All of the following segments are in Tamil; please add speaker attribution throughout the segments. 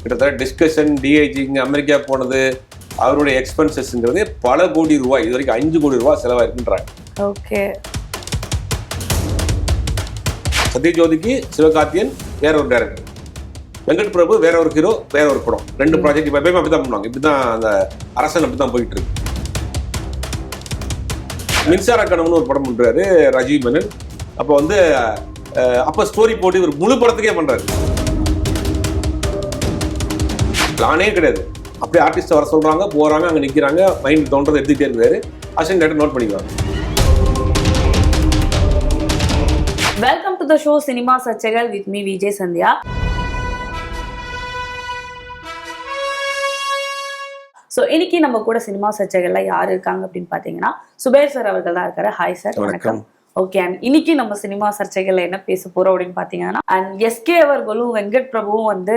Speaker 1: கிட்டத்தட்ட டிஸ்கஷன், டிஐஜிங், அமெரிக்கா போனது, அவருடைய எக்ஸ்பென்சஸ்ங்கிறது பல கோடி ரூபாய், இது வரைக்கும் 5 கோடி ரூபாய் செலவாயிருக்குன்றாங்க.
Speaker 2: ஓகே.
Speaker 1: சத்யஜோதிக்கு சிவகார்த்தியன் வேற ஒரு டைரக்டர், வெங்கட் பிரபு வேற ஒரு ஹீரோ, வேற ஒரு படம், 2 ப்ராஜெக்ட் இப்போ எப்பயுமே அப்படிதான் பண்ணுவாங்க. இப்படிதான் அந்த அரசன் அப்படிதான் போயிட்டு இருக்கு. மின்சார கனவுன்னு ஒரு படம் பண்றாரு ராஜீவ் மேனன். அப்போ வந்து அப்ப ஸ்டோரி போட்டு இவர் முழு படத்துக்கே பண்றாரு. பிளானே கிடையாது, அப்படியே ஆர்டிஸ்ட் வர சொல்றாங்க, போறாங்க, அங்க நிக்கிறாங்க, மைண்ட் தோன்றதை எடுத்துக்கிட்டே இருக்காரு. அசிஸ்டன்ட் டைரக்டர் நோட் பண்ணிக்குவாங்க.
Speaker 2: Welcome to the show cinema சர்ச்சைகள் with me Vijay Sandhya. So இன்னைக்கு நம்ம கூட சினிமா சர்ச்சைகள்ல யார் இருக்காங்க அப்படின்னு பார்த்தீங்கன்னா சுபேர் சார் அவர்கள் தான் இருக்காரு. Hi sir. வணக்கம். ஓகே. அண்ட் இன்னைக்கு நம்ம சினிமா சர்ச்சைகள்ல என்ன பேச போறோம் அப்படின்னு பார்த்தீங்கன்னா, அண்ட் எஸ்கே அவர்களும் வெங்கட் பிரபுவும் வந்து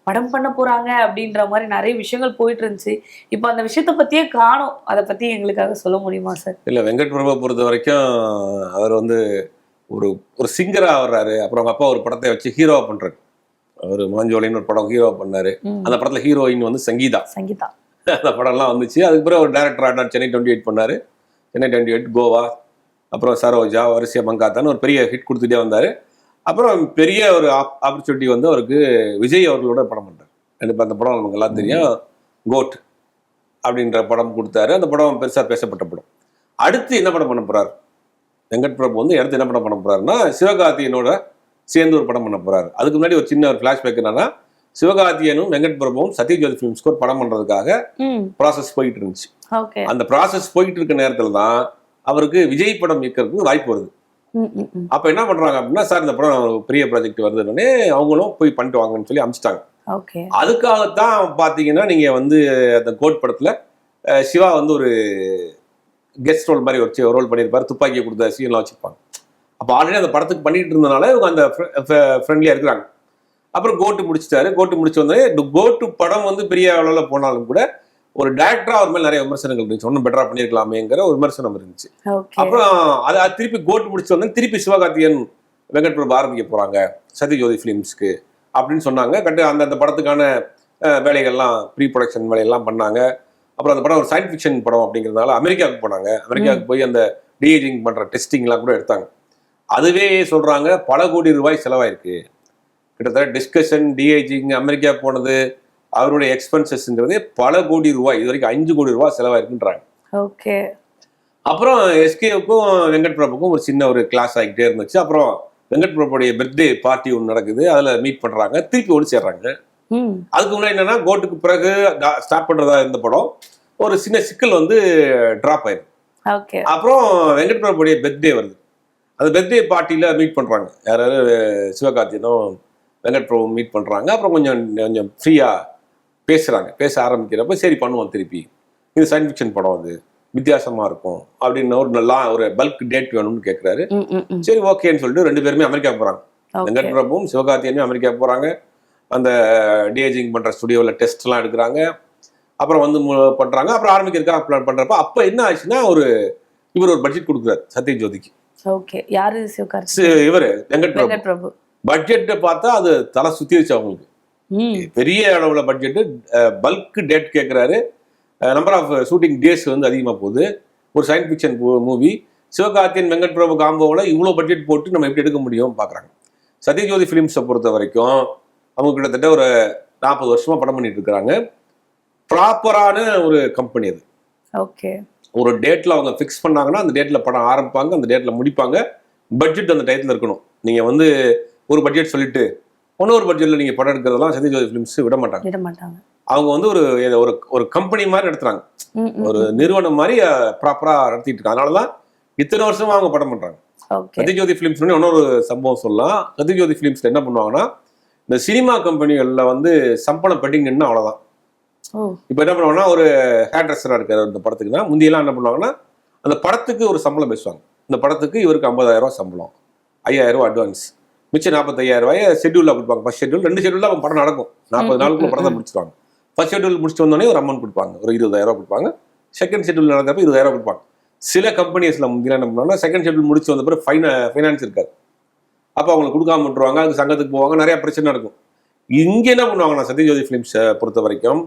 Speaker 2: படம் பண்ண போறாங்க அப்படின்ற மாதிரி நிறைய விஷயங்கள் போயிட்டு இருந்துச்சு. இப்போ அந்த விஷயத்த பத்தியே காணோம். அதை பத்தி எங்களுக்காக சொல்ல முடியுமா சார்?
Speaker 1: இல்ல, வெங்கட் பிரபு பொறுத்த வரைக்கும் அவர் வந்து ஒரு சிங்கரா வர்றாரு. அப்புறம் அவங்க அப்பா ஒரு படத்தை வச்சு ஹீரோவா பண்றாரு. அவர் மாஞ்சோலின்னு ஒரு படம் ஹீரோவா பண்ணாரு. அந்த படத்துல ஹீரோயின் வந்து சங்கீதா. அந்த படம்லாம் வந்துச்சு. அதுக்கப்புறம் ஒரு டைரக்டர் ஆனார். சென்னை 28 பண்ணாரு. சென்னை 28, கோவா, அப்புறம் சரோஜா, வரிசையா மங்காத்தான்னு ஒரு பெரிய ஹிட் கொடுத்துட்டே வந்தார். அப்புறம் பெரிய ஒரு ஆப்பர்ச்சுனிட்டி வந்து அவருக்கு விஜய் அவர்களோட படம் பண்ணுறாரு. கண்டிப்பாக அந்த படம் நமக்கு எல்லாம் தெரியும், கோட் அப்படின்ற படம் கொடுத்தாரு. அந்த படம் பெருசாக பேசப்பட்ட படம். அடுத்து என்ன படம் பண்ண போறாரு வெங்கட் பிரபு வந்து? அடுத்து என்ன படம் பண்ண போறாருன்னா, சிவகார்த்தியனோட சேர்ந்து ஒரு படம் பண்ண போறாரு. அதுக்கு முன்னாடி ஒரு சின்ன ஒரு ஃபிளாஷ்பேக் என்னன்னா, சிவகார்த்தியனும் வெங்கட் பிரபுவும் சத்யஜோதி ஃபிலிம்ஸ்க்கு ஒரு படம் பண்றதுக்காக ப்ராசஸ் போயிட்டு இருந்துச்சு. அந்த ப்ராசஸ் போயிட்டு இருக்க நேரத்துல தான் அவருக்கு விஜய் படம் இயக்கிறதுக்கு வாய்ப்பு வருது. அப்ப என்ன பண்றாங்க அப்படின்னா, சார் இந்த படம் பெரிய ப்ராஜெக்ட் வருதுன்னே அவங்களும் போய் பண்ணிட்டு வாங்கன்னு சொல்லி அமிச்சிட்டாங்க. அதுக்காகத்தான் பாத்தீங்கன்னா, நீங்க வந்து அந்த கோட் படத்துல சிவா வந்து ஒரு கெஸ்ட் ரோல் மாதிரி வச்சு ரோல் பண்ணியிருப்பாரு. துப்பாக்கியை கொடுத்த சீன்லாம் வச்சிருப்பாங்க. அப்போ ஆல்ரெடி அந்த படத்துக்கு பண்ணிட்டு இருந்தனால இவங்க அந்த ஃப்ரெண்ட்லியா இருக்கிறாங்க. அப்புறம் கோட்டு முடிச்சிட்டாரு. கோட்டு முடிச்சு வந்தோடனே கோட்டு படம் வந்து பெரிய அளவில் போனாலும் கூட ஒரு டைரக்டரா அவர் மேலே நிறைய விமர்சனங்கள் இருந்துச்சு. ஒன்றும் பெட்டரா பண்ணியிருக்கலாமேங்கிற ஒரு விமர்சனம் இருந்துச்சு. அப்புறம் அது திருப்பி கோட்டு முடிச்சு வந்தோடனே திருப்பி சிவகார்த்தியன் வெங்கட் பிரபு ஆரம்பிக்க போறாங்க சத்யஜோதி ஃபிலிம்ஸ்க்கு அப்படின்னு சொன்னாங்க. அந்த படத்துக்கான வேலைகள்லாம் ப்ரீ ப்ரொடக்ஷன் வேலையெல்லாம் பண்ணாங்க. அப்புறம் அந்த படம் ஒரு சயின்ஸ் ஃபிக்ஷன் படம் அப்படிங்கிறதுனால அமெரிக்காவுக்கு போனாங்க. அமெரிக்காவுக்கு போய் அந்த டிஏஜிங் பண்ற டெஸ்டிங்லாம் கூட எடுத்தாங்க. அதுவே சொல்றாங்க பல கோடி ரூபாய் செலவாயிருக்கு. கிட்டத்தட்ட டிஸ்கஷன், டிஐஜிங், அமெரிக்கா போனது, அவருடைய எக்ஸ்பென்சஸ்ங்கிறதே பல கோடி ரூபாய், இது வரைக்கும் 5 கோடி ரூபாய் செலவாயிருக்குன்றாங்க.
Speaker 2: ஓகே.
Speaker 1: அப்புறம் எஸ்கேவுக்கும் வெங்கட் பிரபுக்கும் ஒரு சின்ன ஒரு கிளாஸ் ஆகிட்டே இருந்துச்சு. அப்புறம் வெங்கட் பிரபுடைய பர்த்டே பார்ட்டி ஒன்று நடக்குது. அதுல மீட் பண்றாங்க, திருப்பி ஒன்று சேர்றாங்க. அதுக்கு முன்னாடி என்னன்னா, கோட்டுக்கு பிறகு ஸ்டார்ட் பண்றதா இருந்த படம் ஒரு சின்ன சிக்கல் வந்து டிராப் ஆயிருக்கு. அப்புறம் வெங்கட் பிரபுடைய பர்த்டே வருது. அந்த பர்த்டே பார்ட்டியில மீட் பண்றாங்க. யாராவது சிவகார்த்தியனும் வெங்கட் பிரபு மீட் பண்றாங்க. அப்புறம் கொஞ்சம் ஃப்ரீயா பேச ஆரம்பிக்கிறப்ப சரி பண்ணுவோம், திருப்பி இது சயின்ஸ் ஃபிக்ஷன் படம், அது வித்தியாசமா இருக்கும் அப்படின்னு ஒரு பல்க் டேட் வேணும்னு கேட்கிறாரு. சரி ஓகேன்னு சொல்லிட்டு 2 பேருமே அமெரிக்கா போறாங்க. வெங்கட் பிரபுவும் சிவகார்த்தியனும் அமெரிக்கா போறாங்க. அந்த டிஏஜிங் பண்ற ஸ்டுடியோவில் டெஸ்ட் எல்லாம் எடுக்கிறாங்க. அப்புறம் வந்து பண்றாங்க. அப்புறம் ஆரம்பிக்கிறதுக்காக பிளான் பண்றப்ப அப்ப என்ன ஆச்சுன்னா, இவர் ஒரு பட்ஜெட் கொடுக்குறாரு சத்யஜோதிக்கு. இவரு வெங்கட் பிரபு பட்ஜெட்டை பார்த்தா அது தலை சுத்திருச்சு அவங்களுக்கு. பெரிய அளவுல பட்ஜெட், பல்க் டேட் கேட்கிறாரு. நம்பர் ஆஃப் ஷூட்டிங் டேஸ் வந்து அதிகமா போகுது. ஒரு science fiction movie, Sivakarthikeyan Venkat Prabhu காம்போவில் இவ்வளோ பட்ஜெட் போட்டு நம்ம எப்படி எடுக்க முடியும் பார்க்குறாங்க. சத்யஜோதி ஃபிலிம்ஸை பொறுத்த வரைக்கும் அவங்க கிட்டத்தட்ட ஒரு 40 வருஷமா படம் பண்ணிட்டு இருக்கிறாங்க. ப்ராப்பரான ஒரு கம்பெனி அது.
Speaker 2: ஓகே.
Speaker 1: ஒரு டேட்ல அவங்க ஃபிக்ஸ் பண்ணாங்கன்னா அந்த டேட்ல படம் ஆரம்பிப்பாங்க, அந்த டேட்ல முடிப்பாங்க. பட்ஜெட் அந்த டயத்துல இருக்கணும். நீங்க வந்து ஒரு பட்ஜெட் சொல்லிட்டு இன்னொரு பட்ஜெட்ல நீங்க படம் எடுக்கிறதெல்லாம் சத்யஜோதி ஃபிலிம்ஸ் விட மாட்டாங்க. அவங்க வந்து ஒரு கம்பெனி மாதிரி நடத்துறாங்க, ஒரு நிறுவனம் மாதிரி ப்ராப்பரா நடத்திட்டு இருக்காங்க. அதனாலதான் இத்தனை வருஷமா அவங்க படம் பண்றாங்க. சத்யஜோதி ஃபிலிம்ஸ் இன்னொரு சம்பவம் சொல்லலாம். சத்யஜோதி ஃபிலிம்ஸ்ல என்ன பண்ணுவாங்கன்னா, இந்த சினிமா கம்பெனிகள்ல வந்து சம்பளம் பெட்டிங் நின்று அவ்வளவுதான். இப்ப என்ன பண்ணுவாங்கன்னா, ஒரு ஹேர் ட்ரெஸ்ஸரா இருக்காரு இந்த படத்துக்குன்னா, முந்தியெல்லாம் என்ன பண்ணுவாங்கன்னா, அந்த படத்துக்கு ஒரு சம்பளம் பேசுவாங்க. இந்த படத்துக்கு இவருக்கு 50,000 ரூபாய் சம்பளம், 5,000 ரூபாய் அட்வான்ஸ், மிச்சம் 45,000 ரூபாய் ஷெட்யூல்ல கொடுப்பாங்க. ஃபர்ஸ்ட் ஷெட்யூல் 2 ஷெட்யூல்ல அவங்க படம் நடக்கும். 40 நாளுக்குள்ள படத்தை முடிச்சிருவாங்க. ஃபர்ஸ்ட் ஷெட்யூல் முடிச்சுட்டு வந்தோடனே ஒரு அமௌண்ட் கொடுப்பாங்க, ஒரு 20,000 ரூபாய் கொடுப்பாங்க. செகண்ட் ஷெட்யூல் நடக்கிறப்ப 20,000 ரூபாய் கொடுப்பாங்க. சில கம்பெனிஸ்ல முந்தியெல்லாம் என்ன பண்ணுவாங்கன்னா, செகண்ட் ஷெட்யூல் முடிச்சு வந்த பிறகு ஃபைனான்ஸ் இருக்காது. அப்போ அவங்களுக்கு கொடுக்காம விட்டுருவாங்க. அதுக்கு சங்கத்துக்கு போவாங்க, நிறைய பிரச்சனை நடக்கும். இங்க என்ன பண்ணுவாங்கன்னா சத்யஜோதி பிலிம்ஸ் பொறுத்த வரைக்கும்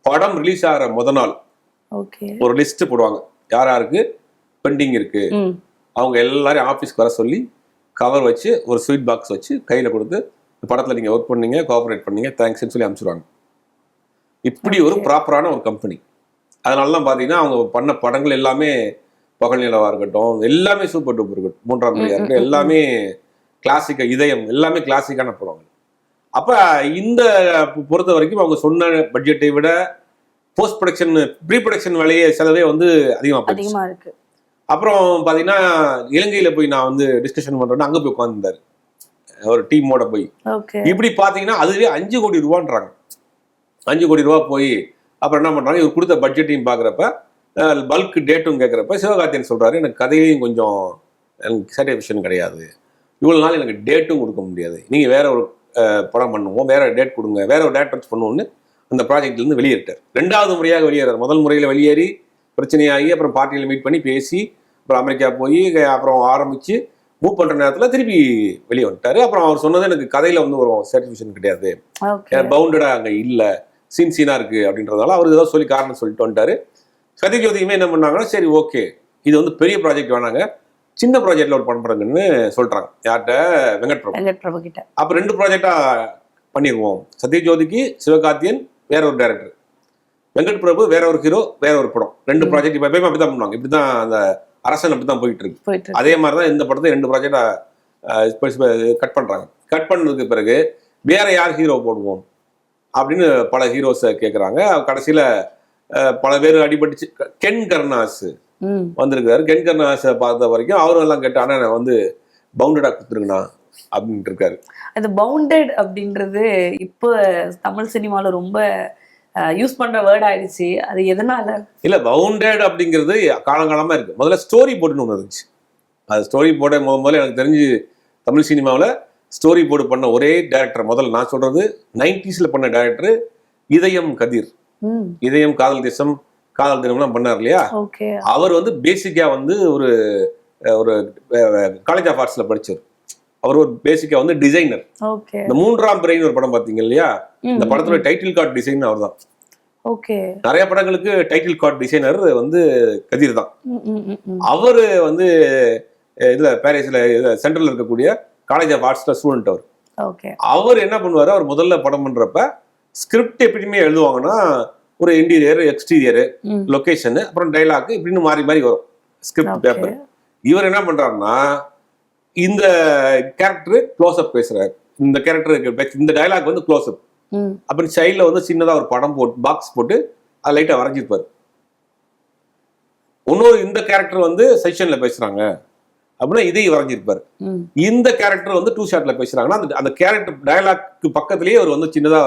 Speaker 1: படம் ரிலீஸ் ஆகிற முத நாள் ஒரு லிஸ்ட் போடுவாங்க, யார் யாருக்கு பெண்டிங் இருக்கு அவங்க எல்லாரையும் ஆஃபீஸ்க்கு வர சொல்லி கவர் வச்சு ஒரு ஸ்வீட் பாக்ஸ் வச்சு கையில கொடுத்து படத்துல நீங்க ஒர்க் பண்ணீங்க, கோஆபரேட் பண்ணீங்க, தேங்க்ஸ்ன்னு சொல்லி அனுப்பிச்சிடுவாங்க. இப்படி ஒரு ப்ராப்பரான ஒரு கம்பெனி. அதனாலதான் பாத்தீங்கன்னா அவங்க பண்ண படங்கள் எல்லாமே பகல் நிலவா இருக்கட்டும், எல்லாமே சூப்பர் டூப்பர் இருக்கட்டும், மூன்றாம் மொழியா இருக்கட்டும், எல்லாமே கிளாசிக்க இதயம், எல்லாமே கிளாசிக்கான படங்கள். அப்ப இந்த பொறுத்த வரைக்கும் அவங்க சொன்ன பட்ஜெட்டை விட போஸ்ட் ப்ரொடக்ஷன் ப்ரீ ப்ரொடக்ஷன் வேலையே செலவே வந்து அதிகமா இருக்கு. அப்புறம் பாத்தீங்கன்னா இலங்கையில போய் நான் வந்து டிஸ்கஷன் பண்றேன்னா அங்க போய் உட்கார்ந்துருந்தாரு ஒரு டீமோட போய். இப்படி பாத்தீங்கன்னா அதுவே 5 கோடி ரூபான்றாங்க. 5 கோடி ரூபா போய் அப்புறம் என்ன பண்றாங்க, இவர் கொடுத்த பட்ஜெட்டையும் பாக்குறப்ப பல்க் டேட்டும் கேட்குறப்ப சிவகார்த்தியன் சொல்றாரு, எனக்கு கதையும் கொஞ்சம் எனக்கு சாட்டிஸ்ஃபேக்ஷன் கிடையாது, இவ்வளவு நாள் எனக்கு டேட்டும் கொடுக்க முடியாது, நீங்க வேற ஒரு படம் பண்ணுவோம், வேற டேட் கொடுங்க, வேற ஒரு டேட் வச்சு பண்ணுவோம்னு அந்த ப்ராஜெக்ட்ல இருந்து வெளியேறிட்டார். 2வது முறையாக வெளியேறார். முதல் முறையில வெளியேறி பிரச்சனையாகி அப்புறம் பார்ட்டியில் மீட் பண்ணி பேசி அப்புறம் அமெரிக்கா போய் அப்புறம் ஆரம்பிச்சு மூவ் பண்ற நேரத்துல திருப்பி வெளியே வந்துட்டாரு. அப்புறம் அவர் சொன்னது எனக்கு கதையில வந்து ஒரு சாட்டிஸ்ஃபேக்ஷன் கிடையாது, பவுண்டடா அங்க இல்ல, சீனா இருக்கு அப்படின்றதால அவர் ஏதோ சொல்லி காரணம் சொல்லிட்டு வந்துட்டாரு. சத்யஜோதியுமே என்ன பண்ணாங்கன்னா, சரி ஓகே இது வந்து பெரிய ப்ராஜெக்ட் வேணாங்க, சின்ன ப்ராஜெக்ட்ல ஒரு படம் பண்ணுங்கன்னு சொல்றாங்க. யார்கிட்ட? வெங்கட் பிரபு கிட்ட. அப்ப 2 ப்ராஜெக்டா பண்ணிடுவோம், சத்யஜோதிக்கு சிவகார்த்தியன் வேற ஒரு டைரக்டர், வெங்கட் பிரபு வேற ஒரு ஹீரோ வேற ஒரு படம், 2 ப்ராஜெக்ட் இப்ப எப்பயுமே அப்படிதான் பண்ணுவாங்க. இப்படிதான் அந்த அரசன் அப்படிதான் போயிட்டு இருக்கு. அதே மாதிரிதான் இந்த படத்தை 2 ப்ராஜெக்டா கட் பண்றாங்க. கட் பண்ணதுக்கு பிறகு வேற யார் ஹீரோ போடுவோம் அப்படின்னு பல ஹீரோஸை கேட்குறாங்க. கடைசியில பல பேர் அடிபட்டுச்சு. கென் கருணாஸ் வந்திருக்காரு. கென் கருணாஸை பார்த்த வரைக்கும் அவரும் எல்லாம் கேட்டு, ஆனா வந்து பவுண்டடா கொடுத்துருங்கண்ணா அப்படின்ட்டு இருக்காரு.
Speaker 2: அந்த பவுண்டட் அப்படின்றது இப்போ தமிழ் சினிமால ரொம்ப யூஸ் பண்ற வேர்ட் ஆயிடுச்சு. அது எதனால? இல்ல,
Speaker 1: பவுண்டட் அப்படிங்கிறது காலங்காலமா இருக்கு. முதல்ல ஸ்டோரி போர்டுன்னு ஒன்று இருந்துச்சு. அது ஸ்டோரி போர்டை முதல்ல எனக்கு தெரிஞ்சு தமிழ் சினிமாவில் ஸ்டோரி போர்டு பண்ண ஒரே டைரக்டர், முதல்ல நான் சொல்றது 90s பண்ண டைரக்டர் இதயம் கதிர். இதயம், காதல் தேசம், காதல் தினம்லாம் பண்ணார் இல்லையா, அவர் வந்து பேசிக்கா வந்து ஒரு ஒரு காலேஜ் ஆஃப் ஆர்ட்ஸ்ல படிச்சார். அவர் ஒரு பேசிக்கா வந்து டிசைனர். இந்த 3ஆம் பிறைன்னு ஒரு படம் பாத்தீங்க இல்லையா, இந்த படத்துல டைட்டில் கார்டு டிசைன் அவர் தான். நிறைய படங்களுக்கு டைட்டில் கார்டு டிசைனர் வந்து கதிர் தான். அவரு வந்து இதுல பாரிஸ்ல சென்ட்ரல் இருக்கக்கூடிய காலேஜ் ஆஃப் ஆர்ட்ஸ்ல ஸ்டூடெண்ட். அவர் என்ன பண்ணுவாரு, அவர் முதல்ல படம் பண்றப்ப ஸ்கிரிப்ட் எப்படியுமே எழுதுவாங்கன்னா ஒரு இன்டீரியர், எக்ஸ்டீரியர், லொகேஷன், அப்புறம் டைலாக் இப்படின்னு மாறி மாறி வரும் ஸ்கிரிப்ட் பேப்பர். இவர் என்ன பண்றாருன்னா, இந்த கேரக்டர் க்ளோஸ் அப் பேசுறாரு, இந்த கேரக்டருக்கு இந்த டைலாக் வந்து க்ளோஸ் அப் அப்படின்னு சைட்ல வந்து சின்னதா ஒரு படம் போட்டு பாக்ஸ் போட்டு அது லைட்டா வரைஞ்சிருப்பாரு. இன்னொரு இந்த கேரக்டர் வந்து செக்ஷன்ல பேசுறாங்க அப்படின்னா இதையும் வரைஞ்சிருப்பாரு. இந்த கேரக்டர் வந்து 2 ஷாட்ல பேசுறாங்கன்னா அந்த கேரக்டர் டயலாக்கு பக்கத்திலேயே அவர் வந்து சின்னதா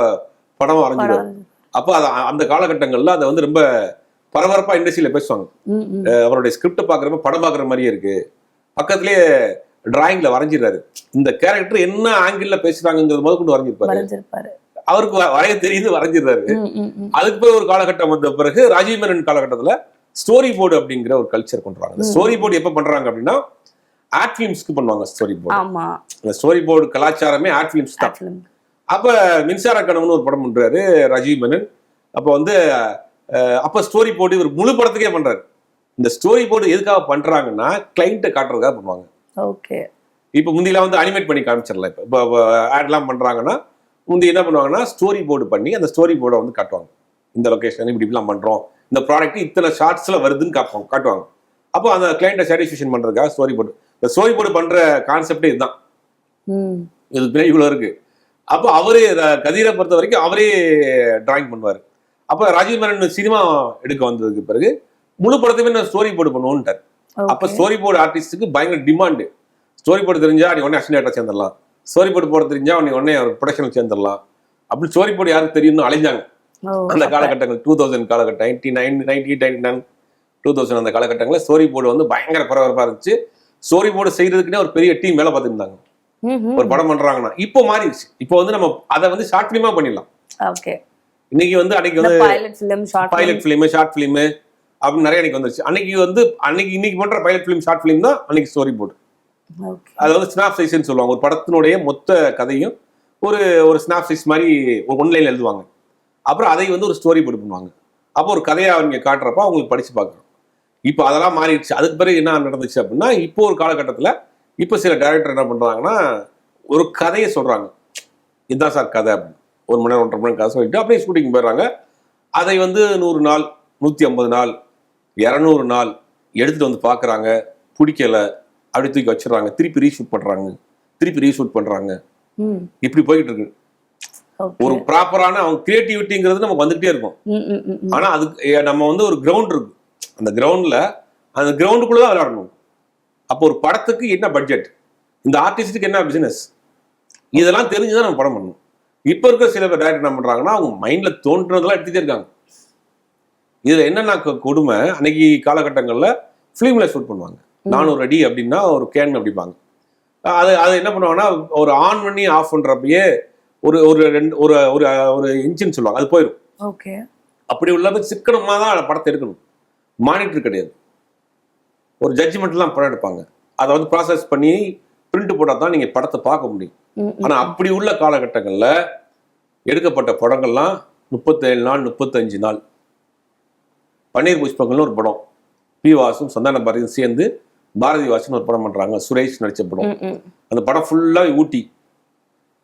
Speaker 1: படம் வரைஞ்சிருவாரு. அப்போ அந்த காலகட்டங்கள்ல அதை வந்து ரொம்ப பரபரப்பா இண்டஸ்ட்ரியில பேசுவாங்க. அவருடைய ஸ்கிரிப்ட் பாக்குறப்ப படம் பாக்குற மாதிரியே இருக்கு, பக்கத்திலேயே டிராயிங்ல வரைஞ்சிருக்காரு, இந்த கேரக்டர் என்ன ஆங்கிள் பேசுறாங்கிறது முதல் கொண்டு வரைஞ்சிருப்பாரு. அவருக்கு வரைய தெரியுது, வரைஞ்சிருக்காரு. அதுக்கு பிறகு ஒரு காலகட்டம் வந்த பிறகு ராஜீவ் மேனன் காலகட்டத்துல ஸ்டோரி போர்டு அப்படிங்கிற ஒரு கல்ச்சர் கொண்டு வராங்க. ஸ்டோரி போர்டு எப்ப பண்றாங்க அப்படின்னா ஆர்ட் ஃபிலிம்ஸ்க்கு பண்ணுவாங்க ஸ்டோரி போர்டு. இந்த ஸ்டோரி போர்டு கலாச்சாரமே ஆர்ட் ஃபிலிம்ஸ் தான். அப்ப மின்சார கனவுன்னு ஒரு படம் பண்றாரு ராஜீவ் மேனன். அப்ப வந்து அப்ப ஸ்டோரி போர்டு இவர் முழு படத்துக்கே பண்றாரு. இந்த ஸ்டோரி போர்டு எதுக்காக பண்றாங்கன்னா கிளைண்ட்டை காட்டுறதுக்காக பண்ணுவாங்க. இப்ப முந்தியெல்லாம் வந்து அனிமேட் பண்ணி காமிச்சிடலாம். இப்போ ஆட்லாம் பண்றாங்கன்னா முந்தி என்ன பண்ணுவாங்கன்னா ஸ்டோரி போர்டு பண்ணி அந்த ஸ்டோரி போர்டை வந்து காட்டுவாங்க. இந்த லொகேஷன் இப்படி இப்படிலாம் பண்றோம், இந்த ப்ராடக்ட் இத்தனை ஷார்ட்ஸ்ல வருதுன்னு காட்டுவாங்க. அப்போ அந்த கிளைண்ட்டை சாட்டிஸ்ஃபேக்ஷன் பண்றதுக்காக ஸ்டோரி போர்டு. இந்த ஸ்டோரி போர்டு பண்ற கான்செப்டே இதுதான். இதுக்கு இவ்வளவு இருக்கு. அப்போ அவரே கதிரை பொறுத்த வரைக்கும் அவரே டிராயிங் பண்ணுவாரு. அப்ப ராஜீவ் மேனன் சினிமா எடுக்க வந்ததுக்கு பிறகு முழு படத்தையுமே நான் ஸ்டோரி போர்டு பண்ணுவோன்ட்டார். அப்ப ஸ்டோரி போர்டு ஆர்டிஸ்டுக்கு பயங்கர டிமாண்டு. ஸ்டோரி போர்டு தெரிஞ்சா நீ உடனே அசிஸ்டன்டா சேர்ந்துடலாம், ஸ்டோரி போர்டு போட தெரிஞ்சா நீ உடனே ப்ரொடக்ஷன் சேர்ந்துடலாம். அப்படி ஸ்டோரி போர்டு யாருக்கு தெரியும்னு அலைஞ்சாங்க அந்த காலகட்டங்கள். 2000 காலகட்டம், 1999 2000 அந்த காலகட்டங்களில் ஸ்டோரி போர்டு வந்து பயங்கர பரபரப்பா இருந்துச்சு. ஸ்டோரி போர்டு செய்யறதுக்குன்னே ஒரு பெரிய டீம் வேலை பார்த்துருந்தாங்க. ஒரு படம் பண்றாங்கன்னா இப்போ மாறிடுச்சு. இப்போ வந்து நம்ம அதை வந்து ஷார்ட் பிலிமா பண்ணிடலாம். இன்னைக்கு வந்து அன்னைக்கு வந்து பைலட் பிலிம், ஷார்ட் பிலிம் அப்படின்னு நிறைய அன்னைக்கு வந்துருச்சு. இன்னைக்கு பண்ற பைலட் பிலிம், ஷார்ட் பிலிம் தான் அன்னைக்கு ஸ்டோரி போர்டு. அதாவது ஸ்னாப் சைஸ்ன்னு சொல்லுவாங்க. ஒரு படத்தினுடைய மொத்த கதையும் ஒரு ஒரு ஸ்னாப்சிஸ் மாதிரி ஒரு ஒன்லைன்ல எழுதுவாங்க. அப்புறம் அதை வந்து ஒரு ஸ்டோரி போர்டு பண்ணுவாங்க. அப்போ ஒரு கதையை அவங்க காட்டுறப்ப அவங்களுக்கு படிச்சு பார்க்கணும். இப்போ அதெல்லாம் மாறிடுச்சு. அதுக்கு பிறகு என்ன நடந்துச்சு அப்படின்னா, இப்போ ஒரு காலகட்டத்தில் இப்போ சில டைரக்டர் என்ன பண்றாங்கன்னா, ஒரு கதையை சொல்றாங்க. இதுதான் சார் கதை அப்படின்னு. 1 மணி நேரம் 1.5 மணி நேரம் கதை சொல்லிட்டு அப்படியே ஷூட்டிங் போயிடுறாங்க. அதை வந்து 100 நாள் 150 நாள் 200 நாள் எடுத்துட்டு வந்து பார்க்குறாங்க. பிடிக்கல அப்படி தூக்கி வச்சிடறாங்க. திருப்பி ரீஷூட் பண்றாங்க, திருப்பி ரீஷூட் பண்றாங்க. இப்படி போயிட்டு இருக்கு. ஒரு ப்ராப்பரான அவங்க கிரியேட்டிவிட்டிங்கிறது நமக்கு வந்துகிட்டே இருக்கும். ஆனா அதுக்கு நம்ம வந்து ஒரு கிரவுண்ட் இருக்கு. அந்த கிரவுண்ட்ல அந்த கிரவுண்டுக்குள்ள தான் விளையாடணும். அப்போ ஒரு படத்துக்கு என்ன பட்ஜெட், இந்த ஆர்டிஸ்டுக்கு என்ன பிசினஸ், இதெல்லாம் தெரிஞ்சுதான் நம்ம படம் பண்ணணும். இப்ப இருக்க சில பேர் டைரக்டர் என்ன பண்றாங்கன்னா, அவங்க மைண்ட்ல தோன்றதெல்லாம் எடுத்துட்டே இருக்காங்க. இதுல என்னன்னா கொடுமை, அன்னைக்கு காலகட்டங்கள்ல ஃபிலிம்ல ஷூட் பண்ணுவாங்க. 400 அடி அப்படின்னா ஒரு கேன் அப்படிப்பாங்க. அதை என்ன பண்ணுவாங்கன்னா, ஒரு ஆன் பண்ணி ஆஃப் பண்றப்பயே ஒரு ஒரு ஒரு ஒரு இன்ச்சின்னு சொல்லுவாங்க, அது போயிடும்.
Speaker 2: ஓகே. அப்படி
Speaker 1: உள்ள சிக்கனமா தான் படத்தை எடுக்கணும். மானிட்டர் கிடையாது. ஒரு ஜட்ஜ்மெண்ட்லாம் படம் எடுப்பாங்க. அதை வந்து ப்ராசஸ் பண்ணி பிரிண்ட் போட்டால் தான் நீங்க படத்தை பார்க்க முடியும். ஆனா அப்படி உள்ள காலகட்டங்கள்ல எடுக்கப்பட்ட படங்கள்லாம் 37 நாள் 35 நாள். பன்னீர் புஷ்பங்கள்னு ஒரு படம், பி வாசும் சந்தான பாரதியும் சேர்ந்து பாரதி வாசன் ஒரு படம் பண்றாங்க, சுரேஷ் நடிச்ச படம். அந்த படம் ஃபுல்லா ஊட்டி.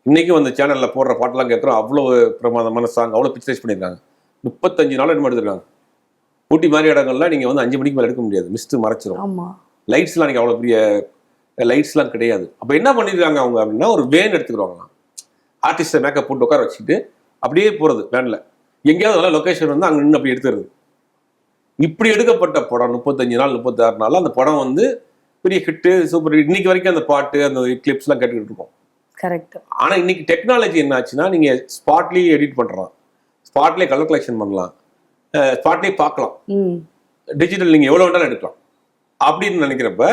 Speaker 1: இன்னைக்கும் அந்த சேனல்ல போடுற பாட்டெல்லாம் கேட்குறோம். அவ்வளவு பிரமாதமான சாங், அவ்வளவு பிக்சரைஸ் பண்ணியிருக்காங்க. 35 நாள் என்ன எடுத்துருக்காங்க. ஊட்டி மாதிரி இடங்கள்ல நீங்க வந்து 5 மணிக்கு மேல எடுக்க முடியாது, மிஸ்ட் மறைச்சிரும். லைட்ஸ்லாம் நீங்க அவ்வளவு பெரிய லைட்ஸ்லாம் கிடையாது. அப்ப என்ன பண்ணிருக்காங்க அவங்க அப்படின்னா, ஒரு வேன் எடுத்துக்கிறாங்களாம். ஆர்டிஸ்ட மேக்கப் போட்டு உட்கார வச்சுட்டு அப்படியே போறது வேன்ல. எங்கேயாவது நல்ல லொகேஷன் வந்து அங்க நின்று அப்படி எடுத்துருது. இப்படி எடுக்கப்பட்ட படம் 35 நாள் 36 நாள் அந்த படம் வந்து பெரிய ஹிட்டு, சூப்பர். இன்னைக்கு வரைக்கும் அந்த பாட்டு அந்த கிளிப்ஸ் எல்லாம் கேட்டுக்கிட்டு இருக்கோம். கரெக்ட். ஆனா இன்னைக்கு டெக்னாலஜி என்ன ஆச்சுன்னா, நீங்க ஸ்பாட்லயே எடிட் பண்றலாம், ஸ்பாட்லயே கலர் கலெக்ஷன் பண்ணலாம், ஸ்பாட்லயே பார்க்கலாம், டிஜிட்டல் நீங்க எவ்வளவு வேண்டாலும் எடுக்கலாம் அப்படின்னு நினைக்கிறப்ப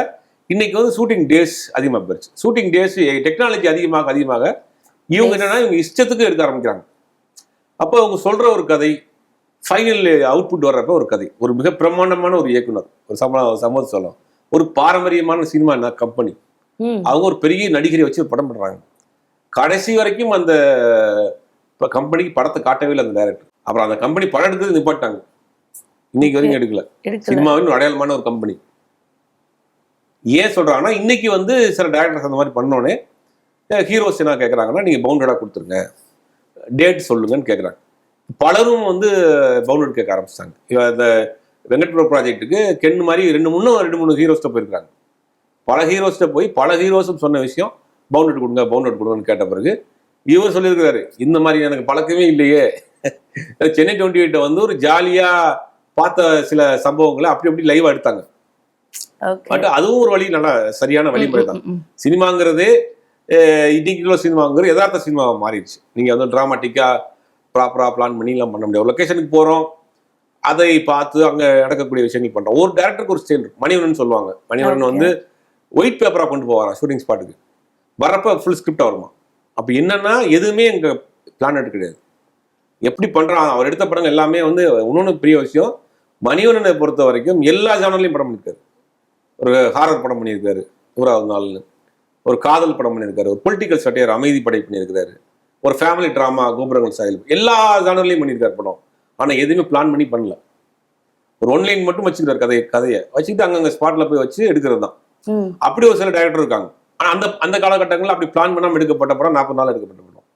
Speaker 1: இன்னைக்கு வந்து ஷூட்டிங் டேஸ் அதிகமாக போயிடுச்சு. ஷூட்டிங் டேஸ் டெக்னாலஜி அதிகமாக இவங்க என்னன்னா இவங்க இஷ்டத்துக்கு எடுக்க ஆரம்பிக்கிறாங்க. அப்போ அவங்க சொல்ற ஒரு கதை ஃபைனல் அவுட்புட் வர்றப்ப ஒரு கதை, ஒரு மிக பிரம்மாண்டமான ஒரு இயக்குனர், ஒரு சமூக சொல்லம், ஒரு பாரம்பரியமான சினிமா கம்பெனி, அவங்க ஒரு பெரிய நடிகரை வச்சு ஒரு படம் பண்றாங்க. கடைசி வரைக்கும் அந்த கம்பெனிக்கு படத்தை காட்டவே இல்லை அந்த டைரக்டர். அப்புறம் அந்த கம்பெனி படம் எடுக்கிறது நிப்பாட்டாங்க. இன்னைக்கு வரைக்கும் எடுக்கல. சினிமாவின் அடையாளமான ஒரு கம்பெனி. ஏன் சொல்றாங்கன்னா, இன்னைக்கு வந்து சில டைரக்டர்ஸ் அந்த மாதிரி பண்ணோன்னே ஹீரோஸ் என்ன கேட்குறாங்கன்னா, நீங்க பவுண்டடா கொடுத்துருங்க, டேட் சொல்லுங்கன்னு கேட்குறாங்க. பலரும் வந்து பவுண்டட் கேட்க ஆரம்பிச்சிட்டாங்க. இந்த வெங்கட் பிரபு ப்ராஜெக்ட்டுக்கு கென்னு மாதிரி 2-3 ஹீரோஸ்ட போயிருக்காங்க. பல ஹீரோஸ்ட போய் பல ஹீரோஸும் சொன்ன விஷயம் பவுண்டட் கொடுங்கன்னு கேட்ட பிறகு இவர் சொல்லியிருக்கிறாரு, இந்த மாதிரி எனக்கு பழக்கமே இல்லையே. சென்னை 28 வந்து ஒரு ஜாலியா பார்த்த சில சம்பவங்களை அப்படி லைவா எடுத்தாங்க. பட் அதுவும் ஒரு வழி, நல்ல சரியான வழிமுறை தான். சினிமாங்கிறது இன்னைக்கு சினிமாங்கிறது யதார்த்த சினிமாவை மாறிடுச்சு. நீங்க வந்து டிராமாட்டிக்கா ப்ராப்பரா பிளான் பண்ணி எல்லாம் பண்ண முடியாது. ஒரு லொகேஷனுக்கு போறோம், அதை பார்த்து அங்க நடக்கக்கூடிய விஷயங்கள் பண்றோம். ஒரு டேரக்டருக்கு ஒரு ஸ்டைல் இருக்கு. மணிவண்ணன் சொல்லுவாங்க, மணிவண்ணன் வந்து ஒயிட் பேப்பரா கொண்டு போவாராம் ஷூட்டிங் ஸ்பாட்டுக்கு. வரப்ப ஃபுல் ஸ்கிரிப்டா வருமா. அப்ப என்னன்னா எதுவுமே எங்க பிளான் கிடையாது. எப்படி பண்றான் அவர் எடுத்த படங்கள் எல்லாமே வந்து இன்னொன்னு பெரிய விஷயம், மணிவண்ணனை பொறுத்த வரைக்கும் எல்லா ஜானர்லையும் படம் பண்ணியிருக்காரு. ஒரு ஹாரர் படம் பண்ணியிருக்காரு 100வது நாள்னு, ஒரு காதல் படம் பண்ணியிருக்காரு, ஒரு பொலிட்டிக்கல் சட்டையர் அமைதி படை பண்ணியிருக்காரு, ஒரு ஃபேமிலி ட்ராமா கோபுரங்கள் சாயல், எல்லா ஜானர்லையும் பண்ணியிருக்காரு படம். ஆனா எதுவுமே பிளான் பண்ணி பண்ணல. ஒரு ஒன்லைன் மட்டும் வச்சுக்கிறாரு, கதையை வச்சுக்கிட்டு அங்கங்க ஸ்பாட்ல போய் வச்சு எடுக்கிறது தான். அப்படி ஒரு சில டைரக்டர் இருக்காங்க. ஆனா அந்த காலகட்டங்களில் அப்படி பிளான் பண்ணாம எடுக்கப்பட்ட படம் 40 நாள் எடுக்கப்பட்ட படம்.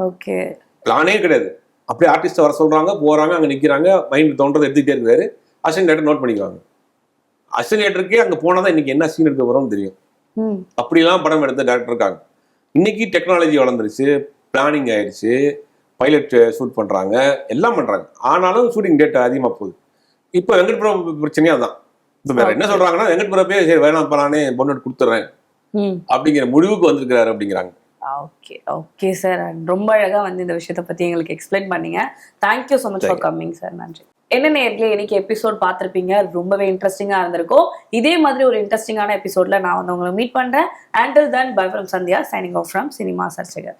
Speaker 1: ஓகே, பிளானே கிடையாது. அப்படியே ஆர்டிஸ்ட் வர சொல்றாங்க, போறாங்க, அங்க நிக்கிறாங்க, மைண்ட் தோன்றதை எடுத்துக்கிட்டே இருக்காரு. அசிஸ்டன்ட் டைரக்டர் நோட் பண்ணிக்குவாங்க. அசிஸ்டன்ட் டைரக்டருக்கே அங்க போனாதான் இன்னைக்கு என்ன சீன் எடுக்க வரோம்னு தெரியும். அப்படிலாம் படம் எடுத்த டைரக்டர் இருக்காங்க. இன்னைக்கு டெக்னாலஜி வளர்ந்துருச்சு, பிளானிங் ஆயிடுச்சு, பைலட் ஷூட் பண்றாங்க, எல்லாம் பண்றாங்க. ஆனாலும் ஷூட்டிங் டேட் அதிகமா போகுது. இப்போ வெங்கட் பிரபு பிரச்சனையா தான். இப்போ வேற என்ன சொல்றாங்கன்னா, வெங்கட் பிரபே சரி வேணாம் நானே பொண்ணு கொடுத்துறேன் அப்படிங்கிற முடிவுக்கு வந்திருக்கிறாரு அப்படிங்கிறாங்க.
Speaker 2: ஓகே ஓகே சார், ரொம்ப அழகா வந்து இந்த விஷயத்தை பத்தி எங்களுக்கு எக்ஸ்பிளைன் பண்ணீங்க. Thank you so much for coming sir. நன்றி. என்ன நேயர்களே, இன்னைக்கு எபிசோட் பார்த்துருப்பீங்க, ரொம்பவே இன்ட்ரெஸ்டிங்கா இருந்திருக்கும். இதே மாதிரி ஒரு இன்ட்ரெஸ்டிங்கான எபிசோட்ல நான் வந்து உங்களை மீட் பண்றேன். Until then, bye from Sandhya, signing off from Cinema Searchers.